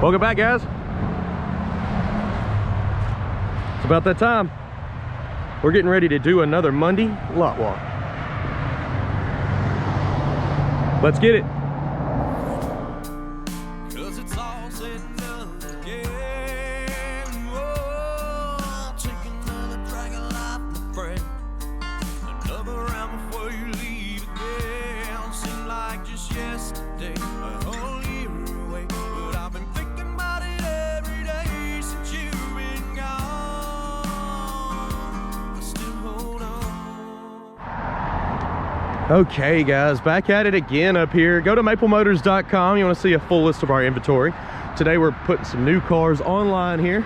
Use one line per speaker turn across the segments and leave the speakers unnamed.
Welcome back, guys. It's about that time. We're getting ready to do another Monday lot walk. Let's get it. Okay guys, back at it again up here. Go to maplemotors.com. You want to see a full list of our inventory. Today we're putting some new cars online here.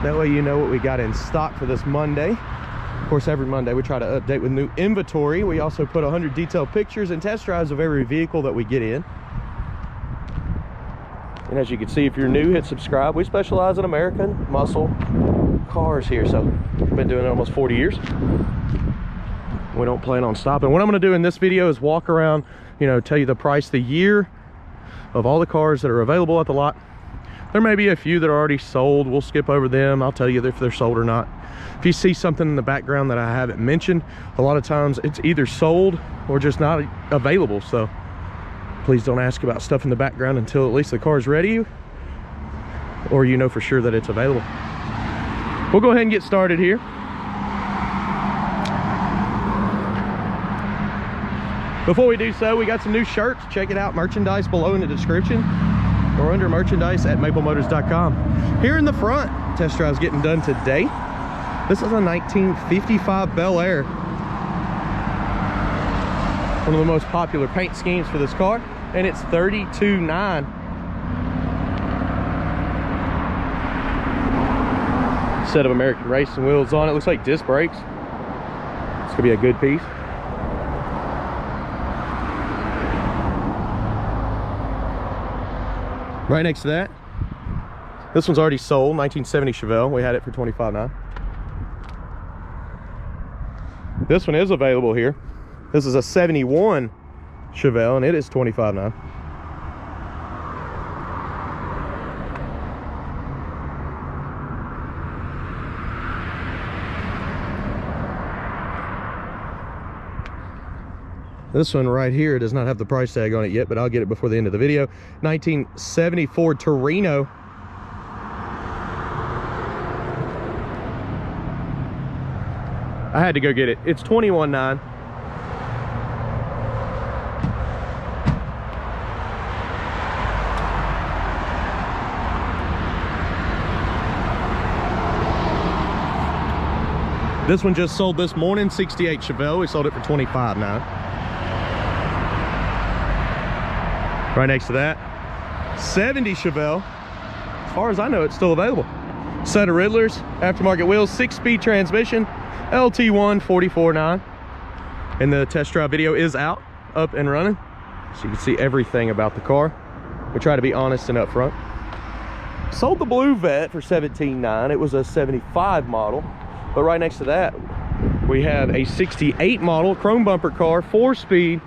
That way you know what we got in stock for this Monday. Of course, every Monday we try to update with new inventory. We also put 100 detailed pictures and test drives of every vehicle that we get in. And as you can see, if you're new, hit subscribe. We specialize in American muscle cars here, so we've been doing it almost 40 years. We don't plan on stopping. What I'm going to do in this video is walk around, tell you the price, the year of all the cars that are available at the lot. There may be a few that are already sold. We'll skip over them. I'll tell you if they're sold or not. If you see something in the background that I haven't mentioned, a lot of times it's either sold or just not available. So please don't ask about stuff in the background until at least the car is ready or you know for sure that it's available. We'll go ahead and get started here. Before we do so, we got some new shirts. Check it out, merchandise below in the description or under merchandise at maplemotors.com. Here in the front, test drive's getting done today. This is a 1955 Bel Air. One of the most popular paint schemes for this car, and it's $32,900. Set of American racing wheels on it. Looks like disc brakes. It's gonna be a good piece. Right next to that, this one's already sold, 1970 Chevelle. We had it for $25,900. This one is available here. This is a 71 Chevelle, and it is $25,900. This one right here does not have the price tag on it yet, but I'll get it before the end of the video. 1970 Ford Torino. I had to go get it. It's $21,900. This one just sold this morning, 68 Chevelle. We sold it for $25,900. Right next to that, 70 Chevelle. As far as I know, it's still available. Set of Riddlers, aftermarket wheels, 6-speed transmission, LT1, $44,900. And the test drive video is out, up and running, so you can see everything about the car. We try to be honest and upfront. Sold the blue Vet for $17,900. It was a 75 model, but right next to that, we have a 68 model chrome bumper car, 4-speed.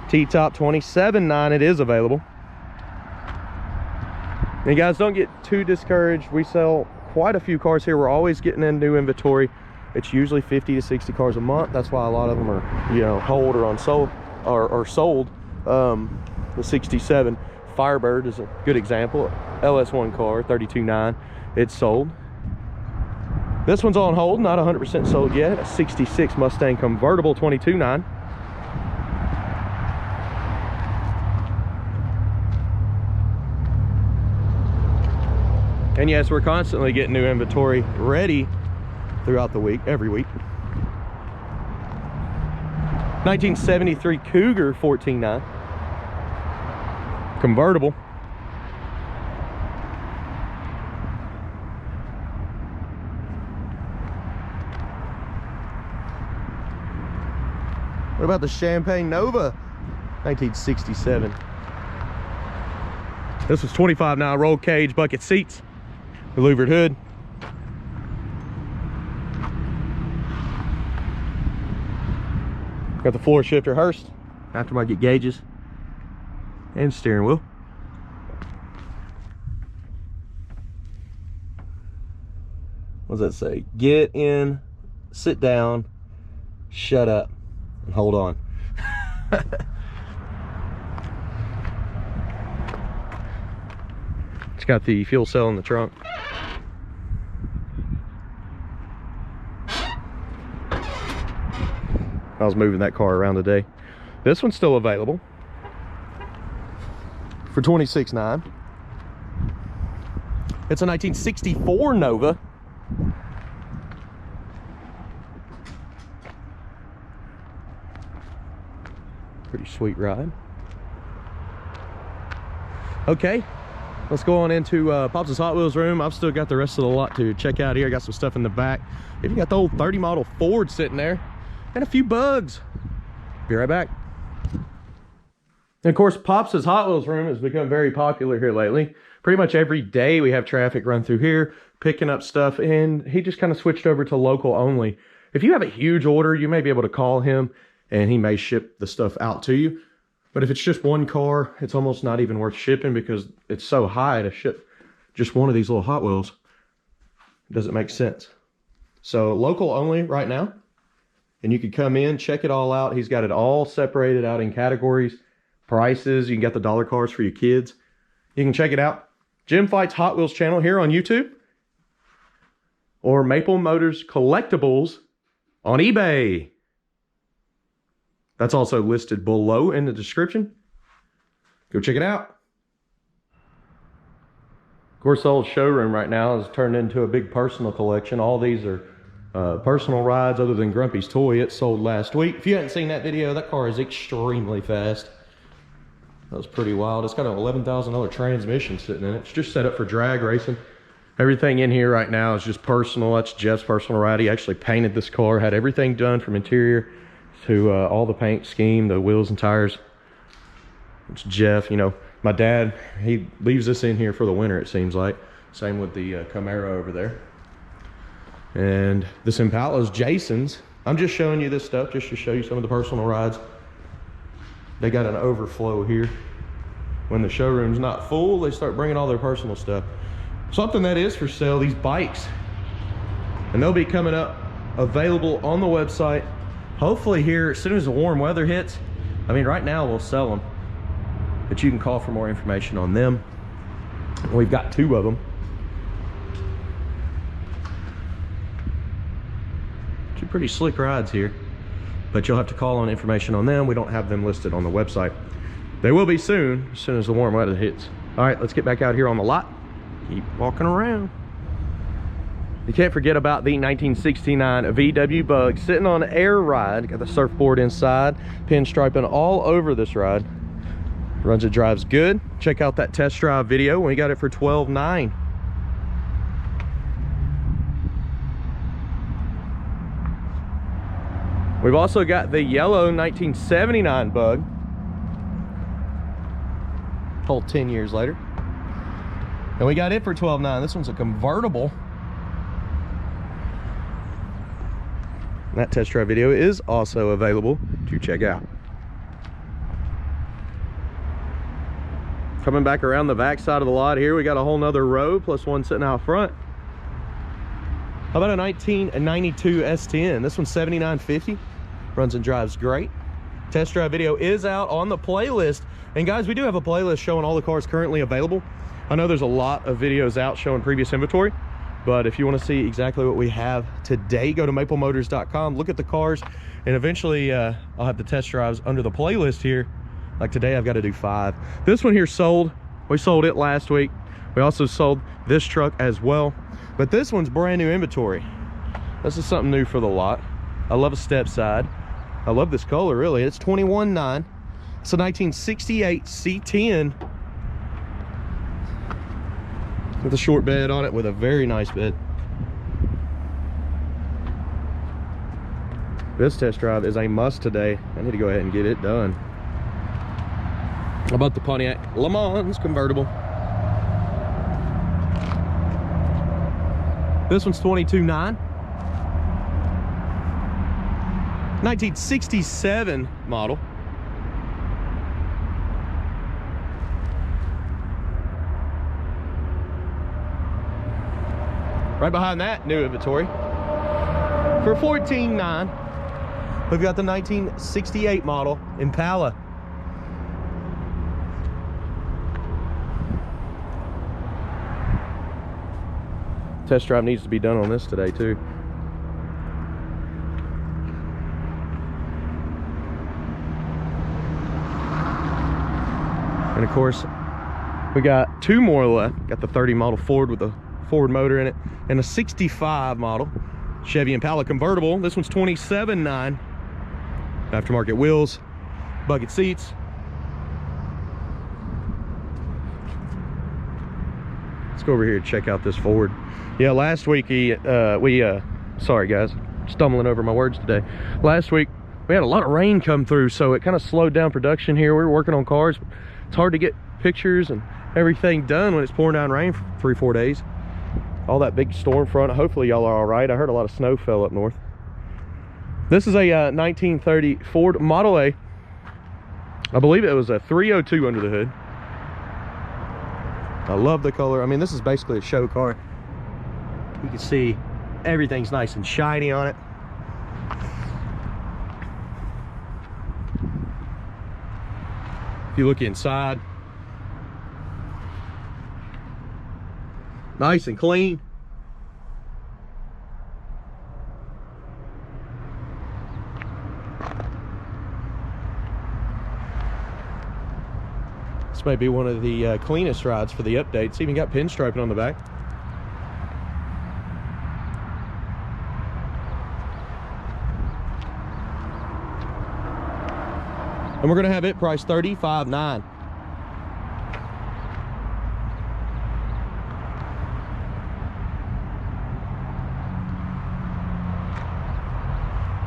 T-top, $27,900. It is available. And guys, don't get too discouraged. We sell quite a few cars here. We're always getting in new inventory. It's usually 50 to 60 cars a month. That's why a lot of them are, hold or unsold or sold. The 67 Firebird is a good example. LS1 car, $32,900. It's sold. This one's on hold, not 100% sold yet. A 66 Mustang convertible, $22,900. And yes, we're constantly getting new inventory ready throughout the week, every week. 1973 Cougar, $14,900. Convertible. What about the Champagne Nova, 1967? This was $25,900, roll cage, bucket seats, louvered hood. Got the floor shifter Hurst, aftermarket gauges, and steering wheel. What does that say? Get in, sit down, shut up, and hold on. It's got the fuel cell in the trunk. I was moving that car around today. This one's still available for $26,900. It's a 1964 Nova. Pretty sweet ride. Okay, let's go on into Pops' Hot Wheels room. I've still got the rest of the lot to check out here. I got some stuff in the back. Even got the old 30 model Ford sitting there and a few bugs. Be right back. And of course, Pops' Hot Wheels room has become very popular here lately. Pretty much every day we have traffic run through here, picking up stuff, and he just kind of switched over to local only. If you have a huge order, you may be able to call him and he may ship the stuff out to you. But if it's just one car, it's almost not even worth shipping because it's so high to ship just one of these little Hot Wheels. It doesn't make sense. So local only right now. And you can come in, check it all out. He's got it all separated out in categories, prices. You can get the dollar cars for your kids. You can check it out. Jim Fights Hot Wheels channel here on YouTube. Or Maple Motors Collectibles on eBay. That's also listed below in the description. Go check it out. Of course, the old showroom right now is turned into a big personal collection. All these are personal rides other than Grumpy's toy. It sold last week. If you haven't seen that video, that car is extremely fast. That was pretty wild. It's got an $11,000 transmission sitting in it. It's just set up for drag racing. Everything in here right now is just personal. That's Jeff's personal ride. He actually painted this car, had everything done from interior to all the paint scheme, the wheels and tires. It's Jeff. You know, my dad, he leaves this in here for the winter, it seems like. Same with the Camaro over there. And this Impala is Jason's. I'm just showing you this stuff just to show you some of the personal rides. They got an overflow here. When the showroom's not full, they start bringing all their personal stuff. Something that is for sale, these bikes. And they'll be coming up available on the website. Hopefully here, as soon as the warm weather hits. I mean, right now we'll sell them. But you can call for more information on them. We've got 2 of them. 2 pretty slick rides here. But you'll have to call on information on them. We don't have them listed on the website. They will be soon as the warm weather hits. All right, let's get back out here on the lot. Keep walking around. You can't forget about the 1969 VW Bug sitting on an air ride. Got the surfboard inside, pinstriping all over this ride. Runs and drives good. Check out that test drive video. We got it for $12,900. We've also got the yellow 1979 Bug. Whole 10 years later. And we got it for $12,900. This one's a convertible. That test drive video is also available to check out. Coming back around the back side of the lot here, we got a whole nother row plus one sitting out front. How about a 1992 S10? This one's $79.50. Runs and drives great. Test drive video is out on the playlist. And guys, we do have a playlist showing all the cars currently available. I know there's a lot of videos out showing previous inventory. But if you want to see exactly what we have today, go to maplemotors.com, look at the cars, and eventually I'll have the test drives under the playlist here. Like today, I've got to do 5. This one here sold. We sold it last week. We also sold this truck as well. But this one's brand new inventory. This is something new for the lot. I love a step side. I love this color, really. It's $21,900. It's a 1968 C10. With a short bed on it, with a very nice bed. This test drive is a must today. I need to go ahead and get it done. How about the Pontiac Le Mans convertible? This one's $22,900. 1967 model. Right behind that, new inventory for $14,900. We've got the 1968 model Impala. Test drive needs to be done on this today too. And of course, we got two more left. Got the 30 model Ford with a Ford motor in it, and a 65 model Chevy Impala convertible. This one's $27,900. Aftermarket wheels, bucket seats. Let's go over here and check out this Ford. Yeah, last week sorry guys, stumbling over my words today. Last week we had a lot of rain come through, so it kind of slowed down production here. We were working on cars. It's hard to get pictures and everything done when it's pouring down rain for 3-4 days. All that big storm front. Hopefully y'all are all right. I heard a lot of snow fell up north. This is a 1930 Ford Model A. I believe it was a 302 under the hood. I love the color. I mean, this is basically a show car. You can see everything's nice and shiny on it. If you look inside, nice and clean. This may be one of the cleanest rides for the updates. Even got pinstriping on the back. And we're gonna have it priced $35,900.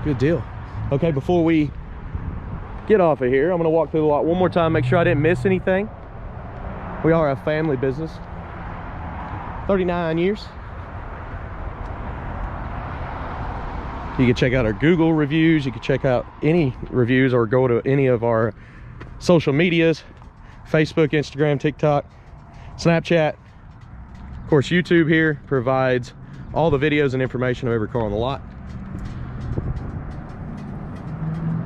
Good deal. Okay, before we get off of here, I'm gonna walk through the lot one more time, make sure I didn't miss anything. We are a family business, 39 years. You can check out our Google reviews, you can check out any reviews, or go to any of our social medias, Facebook, Instagram, TikTok, Snapchat. Of course, YouTube here provides all the videos and information of every car on the lot.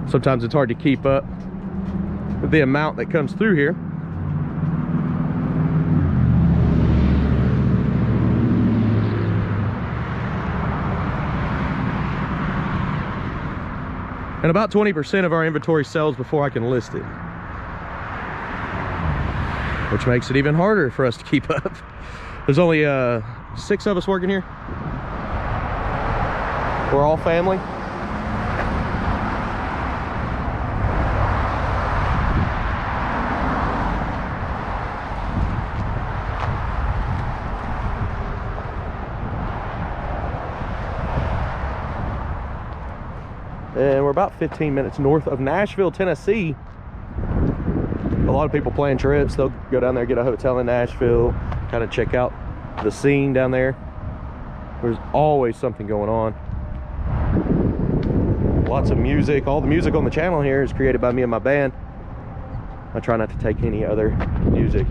Sometimes it's hard to keep up with the amount that comes through here. And about 20% of our inventory sells before I can list it, which makes it even harder for us to keep up. There's only 6 of us working here. We're all family. And we're about 15 minutes north of Nashville, Tennessee. A lot of people plan trips. They'll go down there, get a hotel in Nashville, kind of check out the scene down there. There's always something going on. Lots of music. All the music on the channel here is created by me and my band. I try not to take any other music.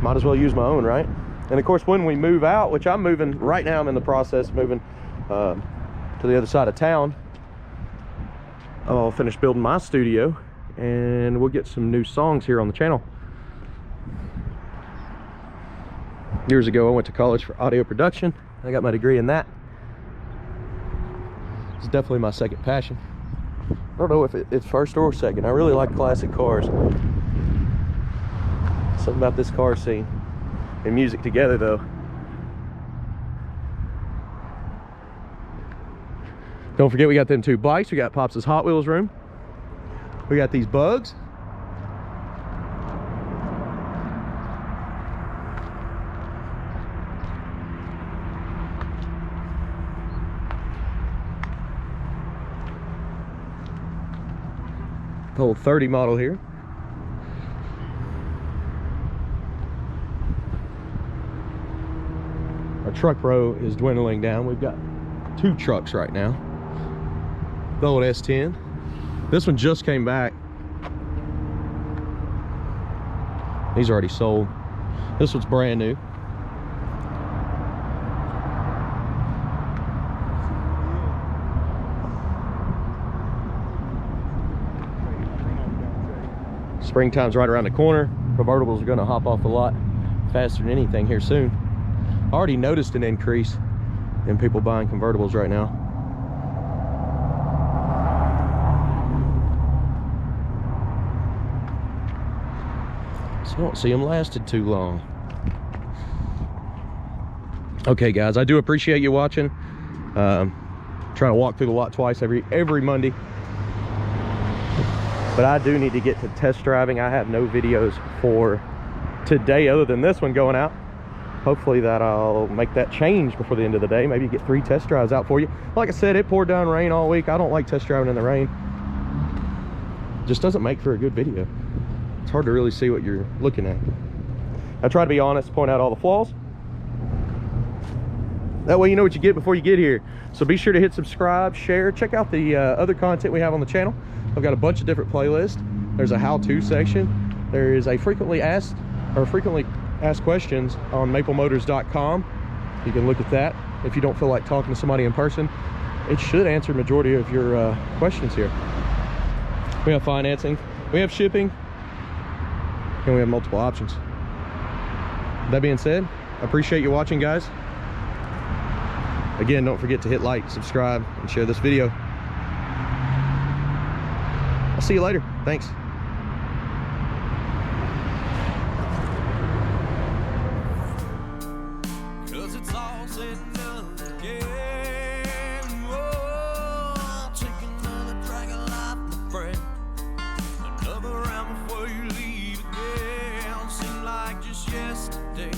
Might as well use my own, right? And of course, when we move out, which I'm moving right now, I'm in the process of moving to the other side of town. I'll finish building my studio and we'll get some new songs here on the channel. Years ago, I went to college for audio production. I got my degree in that. It's definitely my second passion. I don't know if it's first or second. I really like classic cars. Something about this car scene and music together though. Don't forget, we got them 2 bikes. We got Pops' Hot Wheels room. We got these bugs. The whole 30 model here. Our truck row is dwindling down. We've got 2 trucks right now. The old S10. This one just came back. He's already sold. This one's brand new. Springtime's right around the corner. Convertibles are gonna hop off the lot faster than anything here soon. I already noticed an increase in people buying convertibles right now. So I don't see them lasted too long. Okay guys, I do appreciate you watching. Trying to walk through the lot twice every Monday. But I do need to get to test driving. I have no videos for today other than this one going out. Hopefully that I'll make that change before the end of the day. Maybe get 3 test drives out for you. Like I said, it poured down rain all week. I don't like test driving in the rain. Just doesn't make for a good video. It's hard to really see what you're looking at. I try to be honest, point out all the flaws. That way you know what you get before you get here. So be sure to hit subscribe, share, check out the other content we have on the channel. I've got a bunch of different playlists. There's a how-to section. There is a frequently asked questions on maplemotors.com. You can look at that. If you don't feel like talking to somebody in person, it should answer the majority of your questions here. We have financing, we have shipping, and we have multiple options. That being said, I appreciate you watching, guys. Again, don't forget to hit like, subscribe, and share this video. I'll see you later. Thanks.
Cause it's all said and done again. Whoa, take another drag of life, my friend. Another round before you leave again. Seemed like just yesterday.